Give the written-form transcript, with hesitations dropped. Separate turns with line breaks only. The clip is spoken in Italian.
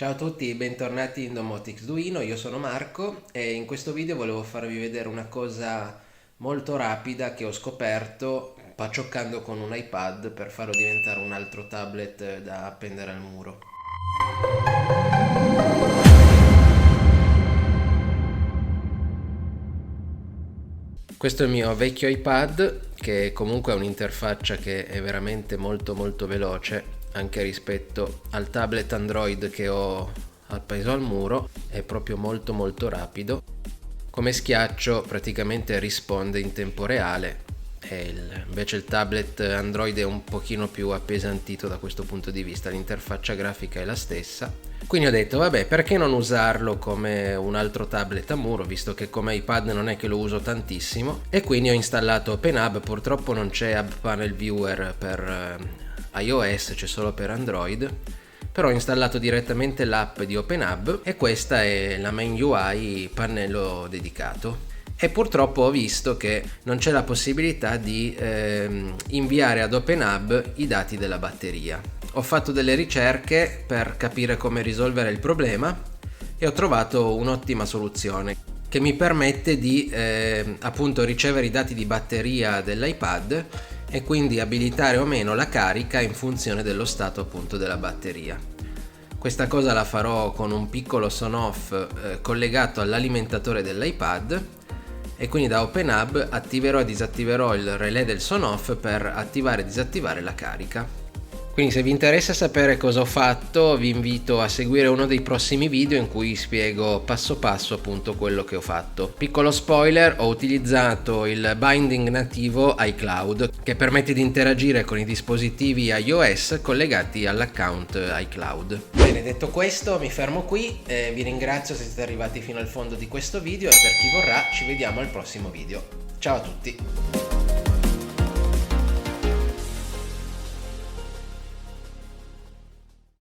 Ciao a tutti, bentornati in Domotics Duino, io sono Marco e in questo video volevo farvi vedere una cosa molto rapida che ho scoperto paccioccando con un iPad per farlo diventare un altro tablet da appendere al muro. Questo è il mio vecchio iPad che comunque ha un'interfaccia che è veramente molto veloce anche rispetto al tablet Android che ho appeso al muro, è proprio molto rapido. Come schiaccio praticamente risponde in tempo reale e invece il tablet Android è un pochino più appesantito da questo punto di vista, l'interfaccia grafica è la stessa. Quindi ho detto vabbè, perché non usarlo come un altro tablet a muro, visto che come iPad non è che lo uso tantissimo, e quindi ho installato OpenHub. Purtroppo non c'è Hub Panel Viewer per iOS, c'è solo per Android, però ho installato direttamente l'app di OpenHub e questa è la main UI pannello dedicato. E purtroppo ho visto che non c'è la possibilità di inviare ad OpenHub i dati della batteria. Ho fatto delle ricerche per capire come risolvere il problema e ho trovato un'ottima soluzione che mi permette di appunto ricevere i dati di batteria dell'iPad e quindi abilitare o meno la carica in funzione dello stato appunto della batteria. Questa cosa la farò con un piccolo son-off collegato all'alimentatore dell'iPad e quindi da OpenHub attiverò e disattiverò il relè del son-off per attivare e disattivare la carica. Quindi se vi interessa sapere cosa ho fatto, vi invito a seguire uno dei prossimi video in cui spiego passo passo appunto quello che ho fatto. Piccolo spoiler, ho utilizzato il binding nativo iCloud che permette di interagire con i dispositivi iOS collegati all'account iCloud. Bene, detto questo mi fermo qui, vi ringrazio se siete arrivati fino al fondo di questo video e per chi vorrà ci vediamo al prossimo video. Ciao a tutti!